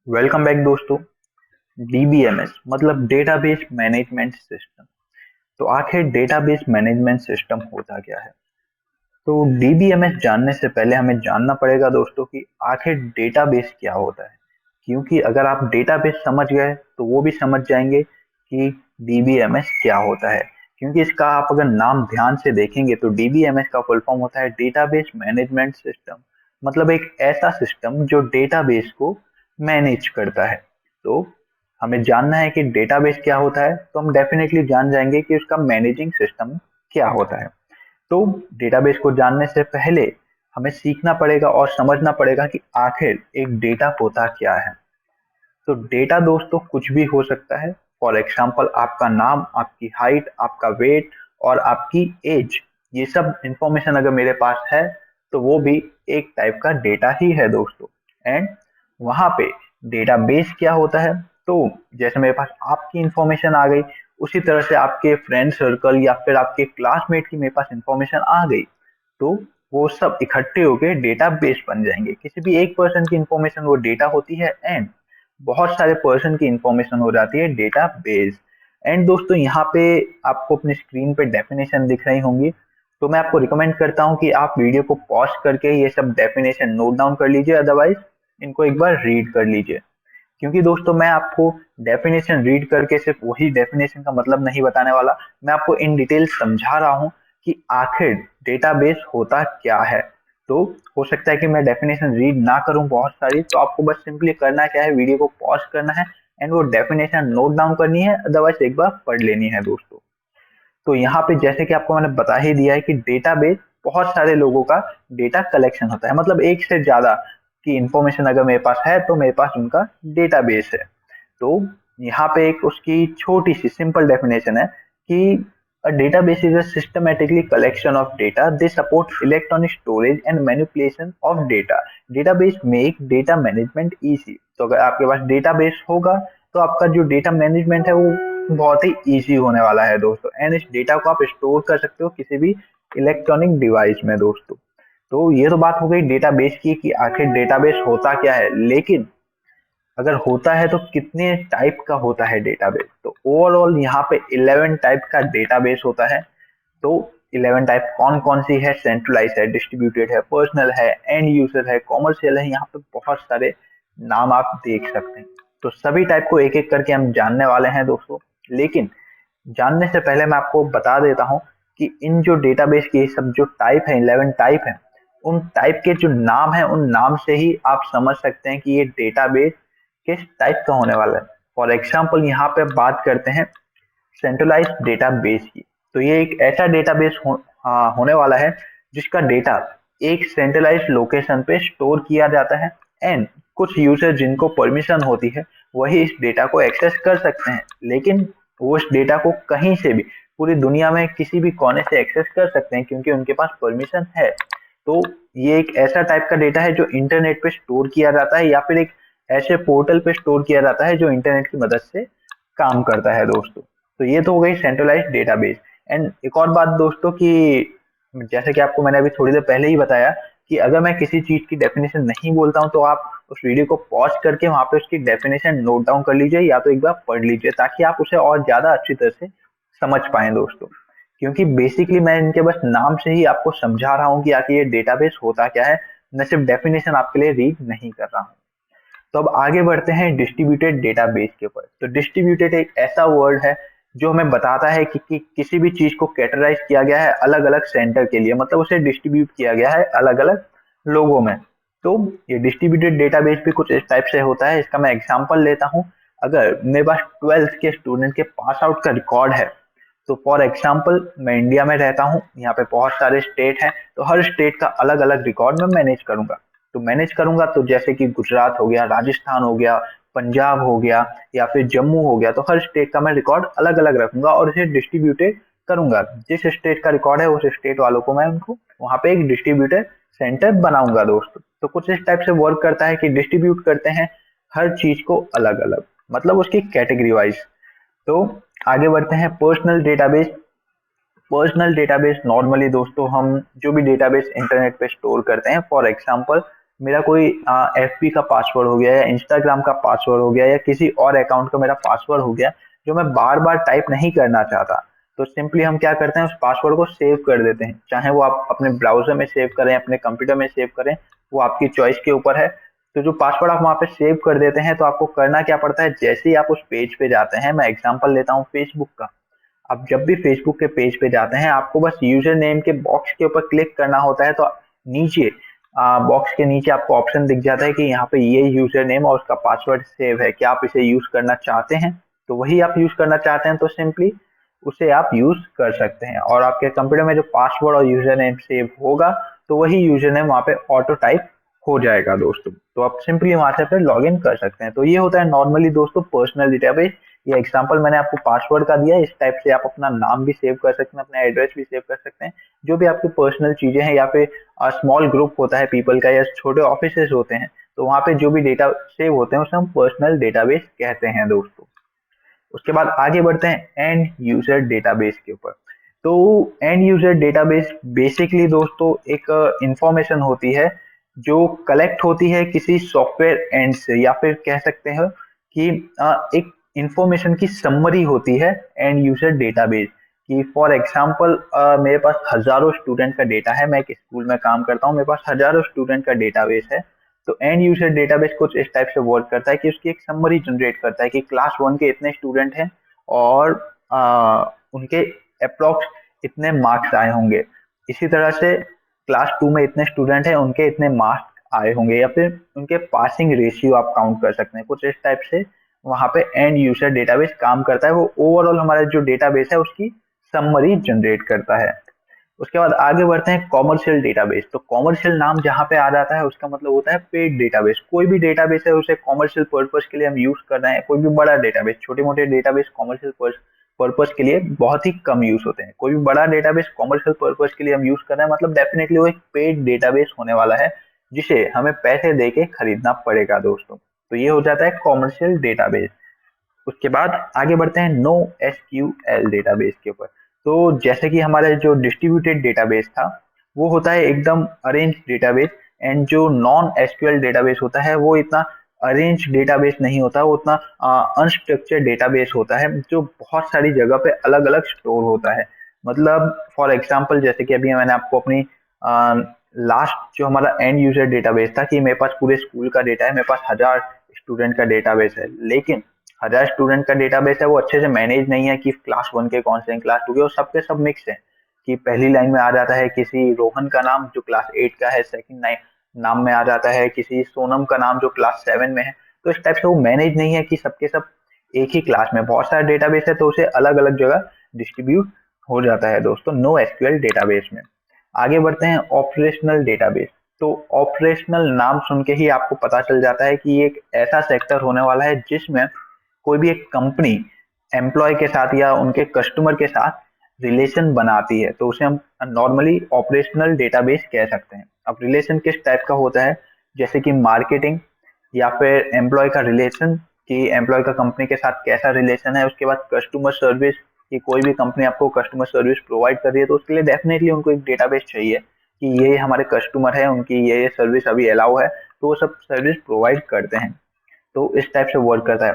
Welcome back दोस्तों। DBMS मतलब database management system. तो आखिर डेटाबेस मैनेजमेंट सिस्टम होता क्या है? तो डीबीएमएस जानने से पहले हमें जानना पड़ेगा दोस्तों कि आखिर डेटाबेस क्या होता है। क्योंकि अगर आप डेटाबेस समझ गए तो वो भी समझ जाएंगे कि डीबीएमएस क्या होता है। क्योंकि इसका आप अगर नाम ध्यान से देखेंगे तो डीबीएमएस का फुल फॉर्म होता है डेटाबेस मैनेजमेंट सिस्टम। मतलब एक ऐसा सिस्टम जो डेटाबेस को मैनेज करता है। तो हमें जानना है कि डेटाबेस क्या होता है, तो हम डेफिनेटली जान जाएंगे कि उसका मैनेजिंग सिस्टम क्या होता है। तो डेटाबेस को जानने से पहले हमें सीखना पड़ेगा और समझना पड़ेगा कि आखिर एक डेटा होता क्या है। तो डेटा दोस्तों कुछ भी हो सकता है। फॉर एग्जाम्पल आपका नाम, आपकी हाइट, आपका वेट और आपकी एज, ये सब इंफॉर्मेशन अगर मेरे पास है तो वो भी एक टाइप का डेटा ही है दोस्तों। एंड वहां पे डेटाबेस क्या होता है? तो जैसे मेरे पास आपकी इंफॉर्मेशन आ गई, उसी तरह से आपके फ्रेंड सर्कल या फिर आपके क्लासमेट की मेरे पास इंफॉर्मेशन आ गई, तो वो सब इकट्ठे होके डेटाबेस बन जाएंगे। किसी भी एक पर्सन की इंफॉर्मेशन वो डेटा होती है एंड बहुत सारे पर्सन की इंफॉर्मेशन हो जाती है डेटाबेस। एंड दोस्तों यहाँ पे आपको अपनी स्क्रीन पे डेफिनेशन दिख रही होंगी, तो मैं आपको रिकमेंड करता हूँ कि आप वीडियो को पॉज करके ये सब डेफिनेशन नोट डाउन कर लीजिए, अदरवाइज इनको एक बार रीड कर लीजिए। क्योंकि दोस्तों मैं आपको डेफिनेशन रीड करके सिर्फ वही डेफिनेशन का मतलब नहीं बताने वाला, मैं आपको इन डिटेल समझा रहा हूँ कि आखिर डेटाबेस होता क्या है। तो हो सकता है कि मैं डेफिनेशन रीड ना करूं बहुत सारी, तो आपको बस सिंपली करना क्या है, वीडियो को पॉज करना है एंड वो डेफिनेशन नोट डाउन करनी है, अदरवाइज एक बार पढ़ लेनी है दोस्तों। तो यहाँ पे जैसे कि आपको मैंने बता ही दिया है कि डेटाबेस बहुत सारे लोगों का डेटा कलेक्शन होता है। मतलब एक से ज्यादा की इंफॉर्मेशन अगर मेरे पास है तो मेरे पास उनका डेटाबेस है। तो यहाँ पे एक उसकी छोटी सी सिंपल डेफिनेशन है कि a database is a systematically collection of data. They support electronic storage and manipulation of data. Database make data management easy. तो अगर आपके पास डेटाबेस होगा तो आपका जो डेटा मैनेजमेंट है वो बहुत ही इजी होने वाला है दोस्तों। एंड इस डेटा को आप स्टोर कर सकते हो किसी भी इलेक्ट्रॉनिक डिवाइस में दोस्तों। तो ये तो बात हो गई डेटाबेस की कि आखिर डेटाबेस होता क्या है। लेकिन अगर होता है तो कितने टाइप का होता है डेटाबेस? तो ओवरऑल यहाँ पे 11 टाइप का डेटाबेस होता है। तो 11 टाइप कौन कौन सी है? सेंट्रलाइज है, डिस्ट्रीब्यूटेड है, पर्सनल है, एंड यूजर है, कॉमर्शियल है। यहाँ पे बहुत सारे नाम आप देख सकते हैं। तो सभी टाइप को एक एक करके हम जानने वाले हैं दोस्तों। लेकिन जानने से पहले मैं आपको बता देता हूँ कि इन जो डेटाबेस के सब जो टाइप है, 11 टाइप है, उन टाइप के जो नाम है उन नाम से ही आप समझ सकते हैं कि ये डेटाबेस किस टाइप का होने वाला है। फॉर एग्जाम्पल यहाँ पे बात करते हैं सेंट्रलाइज्ड डेटाबेस की। तो ये एक ऐसा डेटाबेस होने वाला है जिसका डेटा एक सेंट्रलाइज्ड लोकेशन पे स्टोर किया जाता है एंड कुछ यूजर जिनको परमिशन होती है वही इस डेटा को एक्सेस कर सकते हैं। लेकिन वो इस डेटा को कहीं से भी पूरी दुनिया में किसी भी कोने से एक्सेस कर सकते हैं क्योंकि उनके पास परमिशन है। तो ये एक ऐसा टाइप का डेटा है जो इंटरनेट पे स्टोर किया जाता है या फिर एक ऐसे पोर्टल पे स्टोर किया जाता है जो इंटरनेट की मदद से काम करता है दोस्तों। तो ये तो हो गई सेंट्रलाइज्ड डेटाबेस। एंड एक और बात दोस्तों कि जैसे कि आपको मैंने अभी थोड़ी देर पहले ही बताया कि अगर मैं किसी चीज की डेफिनेशन नहीं बोलता हूँ तो आप उस वीडियो को पॉज करके वहां पे उसकी डेफिनेशन नोट डाउन कर लीजिए या तो एक बार पढ़ लीजिए ताकि आप उसे और ज्यादा अच्छी तरह से समझ पाए दोस्तों। क्योंकि बेसिकली मैं इनके बस नाम से ही आपको समझा रहा हूँ कि आखिर ये डेटाबेस होता क्या है, मैं सिर्फ डेफिनेशन आपके लिए रीड नहीं कर रहा हूँ। तो अब आगे बढ़ते हैं डिस्ट्रीब्यूटेड डेटाबेस के ऊपर। तो डिस्ट्रीब्यूटेड एक ऐसा वर्ड है जो हमें बताता है कि किसी भी चीज को कैटेगराइज किया गया है अलग अलग सेंटर के लिए, मतलब उसे डिस्ट्रीब्यूट किया गया है अलग अलग लोगों में। तो ये डिस्ट्रीब्यूटेड डेटाबेस भी कुछ इस टाइप से होता है। इसका मैं एग्जांपल लेता हूँ। अगर मेरे पास 12th के स्टूडेंट के पास आउट का रिकॉर्ड है, तो फॉर एग्जाम्पल मैं इंडिया में रहता हूँ, यहाँ पे बहुत सारे स्टेट हैं, तो हर स्टेट का अलग अलग रिकॉर्ड मैं मैनेज करूंगा। तो मैनेज करूंगा तो जैसे कि गुजरात हो गया, राजस्थान हो गया, पंजाब हो गया या फिर जम्मू हो गया, तो हर स्टेट का मैं रिकॉर्ड अलग अलग रखूंगा और इसे डिस्ट्रीब्यूटेड करूंगा। जिस स्टेट का रिकॉर्ड है उस स्टेट वालों को मैं उनको वहां पे एक डिस्ट्रीब्यूटेड सेंटर बनाऊंगा दोस्तों। तो कुछ इस टाइप से वर्क करता है कि डिस्ट्रीब्यूट करते हैं हर चीज को अलग अलग, मतलब उसकी कैटेगरी वाइज। तो आगे बढ़ते हैं personal database. Personal database normally दोस्तों हम जो भी डेटाबेस इंटरनेट पे स्टोर करते हैं, फॉर एग्जांपल मेरा कोई एफबी का पासवर्ड हो गया या इंस्टाग्राम का पासवर्ड हो गया या किसी और अकाउंट का मेरा पासवर्ड हो गया जो मैं बार बार टाइप नहीं करना चाहता, तो सिंपली हम क्या करते हैं उस पासवर्ड को सेव कर देते हैं, चाहे वो आप अपने ब्राउजर में सेव करें अपने कंप्यूटर में सेव करें, वो आपकी चॉइस के ऊपर है। तो जो पासवर्ड आप वहाँ पे सेव कर देते हैं तो आपको करना क्या पड़ता है, जैसे ही आप उस पेज पे जाते हैं, मैं एग्जांपल लेता हूँ फेसबुक का, आप जब भी फेसबुक के पेज पे जाते हैं आपको बस यूजर नेम के बॉक्स के ऊपर क्लिक करना होता है, तो नीचे बॉक्स के नीचे आपको ऑप्शन दिख जाता है कि यहाँ पे ये यूजर नेम और उसका पासवर्ड सेव है, क्या आप इसे यूज करना चाहते हैं, तो वही आप यूज करना चाहते हैं तो सिंपली उसे आप यूज कर सकते हैं, और आपके कंप्यूटर में जो पासवर्ड और यूजर नेम सेव होगा तो वही यूजर नेम वहाँ पे ऑटो टाइप हो जाएगा दोस्तों, तो आप सिंपली वहां से फिर लॉग इन कर सकते हैं। तो ये होता है नॉर्मली दोस्तों पर्सनल डेटाबेस। ये एग्जांपल मैंने आपको पासवर्ड का दिया, इस टाइप से आप अपना नाम भी सेव कर सकते हैं, अपना एड्रेस भी सेव कर सकते हैं, जो भी आपकी पर्सनल चीजें हैं, या फिर स्मॉल ग्रुप होता है पीपल का या छोटे ऑफिसेज होते हैं, तो वहाँ पे जो भी डेटा सेव होते हैं उसे हम पर्सनल डेटाबेस कहते हैं दोस्तों। उसके बाद आगे बढ़ते हैं एंड यूजर डेटाबेस के ऊपर। तो एंड यूजर डेटाबेस बेसिकली दोस्तों एक इंफॉर्मेशन होती है जो कलेक्ट होती है किसी सॉफ्टवेयर एंड से, या फिर कह सकते हैं कि एक इंफॉर्मेशन की समरी होती है एंड यूजर डेटाबेस कि फॉर एग्जांपल मेरे पास हजारों स्टूडेंट का डेटा है, मैं एक स्कूल में काम करता हूँ, मेरे पास हजारों स्टूडेंट का डेटाबेस है। तो एंड यूजर डेटाबेस कुछ इस टाइप से वर्क करता है कि उसकी एक समरी जनरेट करता है कि क्लास 1 के इतने स्टूडेंट हैं और उनके अप्रोक्स इतने मार्क्स आए होंगे, इसी तरह से क्लास 2 में इतने स्टूडेंट हैं उनके इतने मार्क्स आए होंगे, या फिर उनके पासिंग रेशियो आप काउंट कर सकते हैं, कुछ इस टाइप से वहां पे एंड यूजर डेटाबेस काम करता है। वो ओवरऑल हमारा जो डेटाबेस है उसकी समरी जनरेट करता है। उसके बाद आगे बढ़ते हैं कॉमर्शियल डेटाबेस। तो कॉमर्शियल नाम जहाँ पे आ जाता है उसका मतलब होता है पेड डेटाबेस। कोई भी डेटाबेस है उसे कॉमर्शियल पर्पस के लिए हम यूज कर रहे हैं, कोई भी बड़ा डेटाबेस, छोटे मोटे डेटाबेस कॉमर्शियल पर्पस के लिए बहुत ही कम यूज होते हैं, कोई भी बड़ा डेटाबेस कॉमर्शियल पर्पस के लिए हम यूज कर रहे हैं मतलब डेफिनेटली वो एक पेड डेटाबेस होने वाला है जिसे हमें पैसे दे के खरीदना पड़ेगा दोस्तों। तो ये हो जाता है कॉमर्शियल डेटाबेस। उसके बाद आगे बढ़ते हैं नो एसक्यूएल डेटाबेस के ऊपर। तो जैसे कि हमारा जो डिस्ट्रीब्यूटेड डेटाबेस था वो होता है एकदम अरेंज डेटाबेस, एंड जो नॉन एसक्यूएल डेटाबेस होता है वो इतना अरेंज डेटाबेस नहीं होता, वो उतना अनस्ट्रक्चर्ड डेटाबेस होता है जो बहुत सारी जगह पे अलग अलग स्टोर होता है। मतलब फॉर एग्जांपल जैसे कि अभी मैंने आपको अपनी लास्ट जो हमारा एंड यूजर डेटाबेस था कि मेरे पास पूरे स्कूल का डेटा है, मेरे पास 1000 स्टूडेंट का डेटाबेस है, लेकिन 1000 स्टूडेंट का डेटाबेस है वो अच्छे से मैनेज नहीं है कि क्लास 1 के कौन से हैं, क्लास 2 के, और सबके सब मिक्स है कि पहली लाइन में आ जाता है किसी रोहन का नाम जो क्लास 8 का है, सेकंड लाइन नाम में आ जाता है किसी सोनम का नाम जो क्लास 7 में है। तो इस टाइप से वो मैनेज नहीं है कि सबके सब एक ही क्लास में, बहुत सारा डेटाबेस है तो उसे अलग अलग जगह डिस्ट्रीब्यूट हो जाता है दोस्तों नो एसक्यूएल डेटाबेस में। आगे बढ़ते हैं ऑपरेशनल डेटाबेस। तो ऑपरेशनल नाम सुन के ही आपको पता चल जाता है कि ये एक ऐसा सेक्टर होने वाला है जिसमें कोई भी एक कंपनी एम्प्लॉय के साथ या उनके कस्टमर के साथ रिलेशन बनाती है, तो उसे हम नॉर्मली ऑपरेशनल डेटाबेस कह सकते हैं। अब रिलेशन किस टाइप का होता है, जैसे कि मार्केटिंग या फिर एम्प्लॉय का रिलेशन कि एम्प्लॉय का कंपनी के साथ कैसा रिलेशन है, उसके बाद कस्टमर सर्विस कि कोई भी कंपनी आपको कस्टमर सर्विस प्रोवाइड कर रही है तो उसके लिए डेफिनेटली उनको एक डेटाबेस चाहिए कि ये हमारे कस्टमर है, उनकी ये सर्विस अभी अलाउ है, तो वो सब सर्विस प्रोवाइड करते हैं। तो इस टाइप से वर्क करता है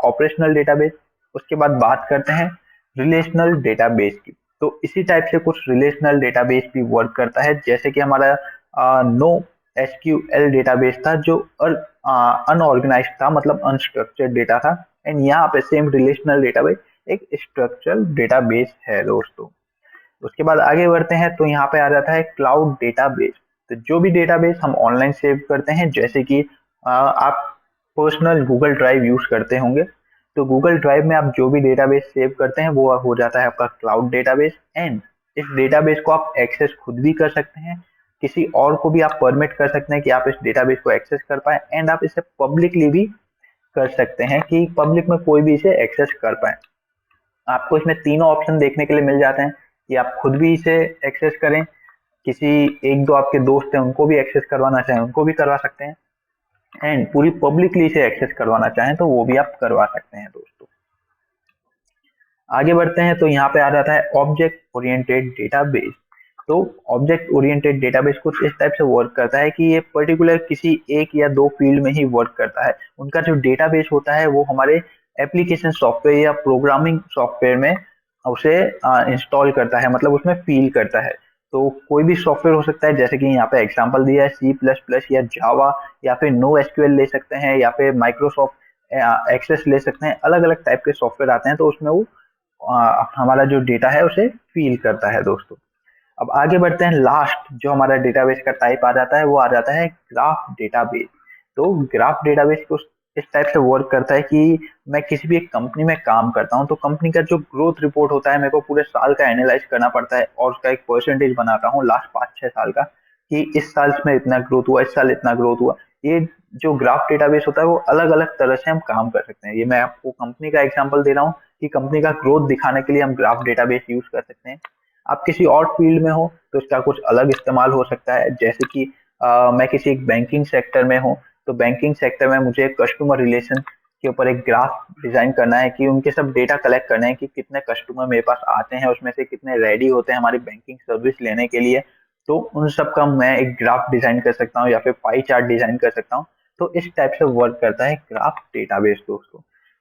ऑपरेशनल डेटाबेस। उसके बाद बात करते हैं रिलेशनल डेटाबेस की। तो इसी टाइप से कुछ रिलेशनल डेटाबेस भी वर्क करता है, जैसे कि हमारा नो एसक्यूएल डेटाबेस था जो अनऑर्गेनाइज था, मतलब अनस्ट्रक्चर्ड डेटा था, एंड यहाँ पे सेम रिलेशनल डेटाबेस एक स्ट्रक्चरल डेटाबेस है दोस्तों। उसके बाद आगे बढ़ते हैं तो यहाँ पे आ जाता है क्लाउड डेटाबेस। तो जो भी डेटाबेस हम ऑनलाइन सेव करते हैं, जैसे कि आप पर्सनल गूगल ड्राइव यूज करते होंगे, तो गूगल ड्राइव में आप जो भी डेटाबेस सेव करते हैं वो हो जाता है आपका क्लाउड डेटाबेस, एंड इस डेटाबेस को आप एक्सेस खुद भी कर सकते हैं, किसी और को भी आप परमिट कर सकते हैं कि आप इस डेटाबेस को एक्सेस कर पाए, एंड आप इसे पब्लिकली भी कर सकते हैं कि पब्लिक में कोई भी इसे एक्सेस कर पाए। आपको इसमें तीनों ऑप्शन देखने के लिए मिल जाते हैं कि आप खुद भी इसे एक्सेस करें, किसी एक दो आपके दोस्त हैं उनको भी एक्सेस करवाना चाहें उनको भी करवा सकते हैं, एंड पूरी पब्लिकली इसे एक्सेस करवाना चाहें तो वो भी आप करवा सकते हैं दोस्तों। आगे बढ़ते हैं तो यहाँ पे आ जाता है ऑब्जेक्ट ओरिएंटेड डेटाबेस। तो ऑब्जेक्ट ओरिएंटेड डेटाबेस कुछ इस टाइप से वर्क करता है कि ये पर्टिकुलर किसी एक या दो फील्ड में ही वर्क करता है। उनका जो डेटाबेस होता है वो हमारे एप्लीकेशन सॉफ्टवेयर या प्रोग्रामिंग सॉफ्टवेयर में उसे इंस्टॉल करता है, मतलब उसमें फील करता है। तो कोई भी सॉफ्टवेयर हो सकता है, जैसे कि यहाँ पे एग्जांपल दिया है C++ या जावा, या फिर नो एसक्यूएल ले सकते हैं, या फिर माइक्रोसॉफ्ट एक्सेस ले सकते हैं। अलग अलग टाइप के सॉफ्टवेयर आते हैं, तो उसमें वो हमारा जो डेटा है उसे फील करता है दोस्तों। अब आगे बढ़ते हैं, लास्ट जो हमारा डेटाबेस का टाइप आ जाता है वो आ जाता है ग्राफ डेटाबेस। तो ग्राफ डेटाबेस कुछ इस टाइप से वर्क करता है कि मैं किसी भी एक कंपनी में काम करता हूँ, तो कंपनी का जो ग्रोथ रिपोर्ट होता है मेरे को पूरे साल का एनालाइज करना पड़ता है, और उसका एक परसेंटेज बनाता हूँ लास्ट 5-6 साल का, कि इस साल में इतना ग्रोथ हुआ, इस साल इतना ग्रोथ हुआ। ये जो ग्राफ डेटाबेस होता है वो अलग अलग तरह से हम काम कर सकते हैं। ये मैं आपको कंपनी का एग्जांपल दे रहा हूँ कि कंपनी का ग्रोथ दिखाने के लिए हम ग्राफ डेटाबेस यूज कर सकते हैं। आप किसी और फील्ड में हो तो इसका कुछ अलग इस्तेमाल हो सकता है, जैसे कि मैं किसी एक बैंकिंग सेक्टर में हूँ, तो बैंकिंग सेक्टर में मुझे कस्टमर रिलेशन के ऊपर एक ग्राफ डिजाइन करना है, कि उनके सब डेटा कलेक्ट करने हैं कि कितने कस्टमर मेरे पास आते हैं, उसमें से कितने रेडी होते हैं हमारी बैंकिंग सर्विस लेने के लिए। तो उन सब का मैं एक ग्राफ डिजाइन कर सकता हूँ, या फिर पाई चार्ट डिजाइन कर सकता हूँ। तो इस टाइप से वर्क करता है ग्राफ डेटाबेस दोस्तों।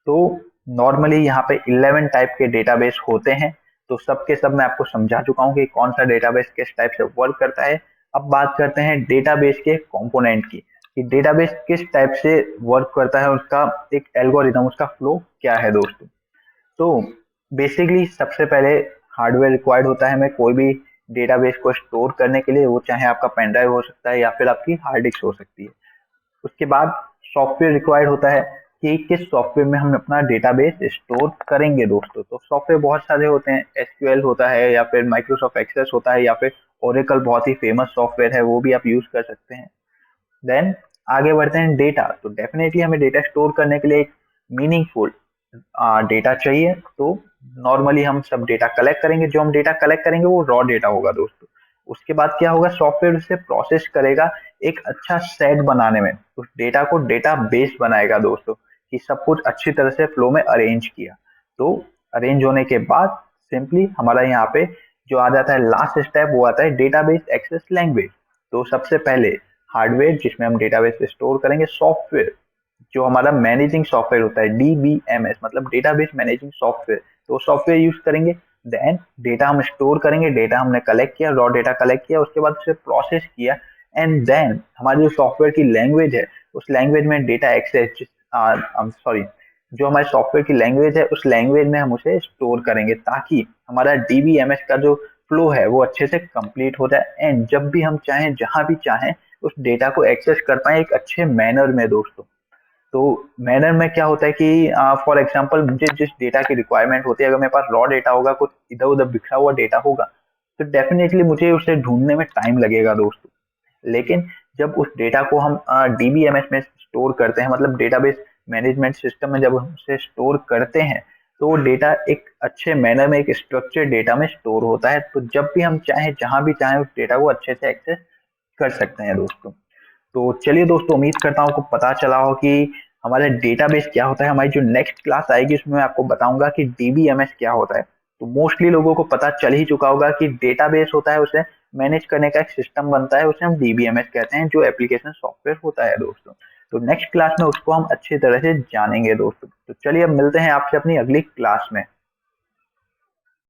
तो नॉर्मली यहाँ पे 11 टाइप के डेटाबेस होते हैं। तो सब के सब मैं आपको समझा चुका हूँ कि कौन सा डेटाबेस किस टाइप से वर्क करता है। अब बात करते हैं डेटाबेस के कंपोनेंट की, कि डेटाबेस किस टाइप से वर्क करता है, उसका एक एल्गोरिदम, उसका फ्लो क्या है दोस्तों। तो बेसिकली सबसे पहले हार्डवेयर रिक्वायर्ड होता है हमें कोई भी डेटाबेस को स्टोर करने के लिए, वो चाहे आपका पेन ड्राइव हो सकता है या फिर आपकी हार्ड डिस्क हो सकती है। उसके बाद सॉफ्टवेयर रिक्वायर्ड होता है कि किस सॉफ्टवेयर में हम अपना डेटाबेस स्टोर करेंगे दोस्तों। तो सॉफ्टवेयर बहुत सारे होते हैं, एसक्यूएल होता है, या फिर माइक्रोसॉफ्ट एक्सेस होता है, या फिर ओरेकल बहुत ही फेमस सॉफ्टवेयर है, वो भी आप यूज कर सकते हैं। देन आगे बढ़ते हैं डेटा। तो डेफिनेटली हमें डेटा स्टोर करने के लिए एक मीनिंगफुल डेटा चाहिए। तो नॉर्मली हम सब डेटा कलेक्ट करेंगे, जो हम डेटा कलेक्ट करेंगे वो रॉ डेटा होगा दोस्तों। उसके बाद क्या होगा, सॉफ्टवेयर उसे प्रोसेस करेगा एक अच्छा सेट बनाने में, उस डेटा को डेटा बेस बनाएगा दोस्तों, कि सब कुछ अच्छी तरह से फ्लो में अरेंज किया। तो अरेंज होने के बाद सिंपली हमारा यहाँ पे जो आ जाता है लास्ट स्टेप, वो आता है डेटाबेस एक्सेस लैंग्वेज। तो सबसे पहले हार्डवेयर जिसमें हम डेटाबेस स्टोर करेंगे, सॉफ्टवेयर जो हमारा मैनेजिंग सॉफ्टवेयर होता है DBMS, मतलब डेटाबेस मैनेजिंग सॉफ्टवेयर, तो सॉफ्टवेयर यूज करेंगे। देन डेटा हम स्टोर करेंगे, डेटा हमने कलेक्ट किया, रॉ डेटा कलेक्ट किया, उसके बाद उसे प्रोसेस किया, एंड देन हमारी जो सॉफ्टवेयर की लैंग्वेज है, उस लैंग्वेज में डेटा एक्सेस, सॉरी, जो हमारे सॉफ्टवेयर की लैंग्वेज है उस लैंग्वेज में हम उसे स्टोर करेंगे, ताकि हमारा DBMS का जो फ्लो है वो अच्छे से कंप्लीट हो जाए, एंड जब भी हम चाहें, जहां भी चाहें, उस डेटा को एक्सेस कर पाए एक अच्छे मैनर में दोस्तों। तो मैनर में क्या होता है कि फॉर एग्जांपल मुझे जिस डेटा की रिक्वायरमेंट होती है, अगर मेरे पास रॉ डेटा होगा, कुछ इधर उधर बिखरा हुआ डेटा होगा, तो डेफिनेटली मुझे उसे ढूंढने में टाइम लगेगा दोस्तों। लेकिन जब उस डेटा को हम DBMS में स्टोर करते हैं, मतलब डेटाबेस मैनेजमेंट सिस्टम में जब हम उसे स्टोर करते हैं, तो वो डेटा एक अच्छे मैनर में, एक स्ट्रक्चर्ड डेटा में स्टोर होता है। तो जब भी हम चाहें, जहां भी चाहें, उस डेटा को अच्छे से एक्सेस कर सकते हैं दोस्तों। तो चलिए दोस्तों, उम्मीद करता हूँ आपको पता चला हो कि हमारा डेटाबेस क्या होता है। हमारी जो नेक्स्ट क्लास आएगी उसमें मैं आपको बताऊंगा कि DBMS क्या होता है। तो मोस्टली लोगों को पता चल ही चुका होगा कि डेटाबेस होता है, उसे मैनेज करने का एक सिस्टम बनता है, उसे हम DBMS कहते हैं, जो एप्लीकेशन सॉफ्टवेयर होता है दोस्तों। तो नेक्स्ट क्लास में उसको हम अच्छी तरह से जानेंगे दोस्तों। तो चलिए अब मिलते हैं आपसे अपनी अगली क्लास में।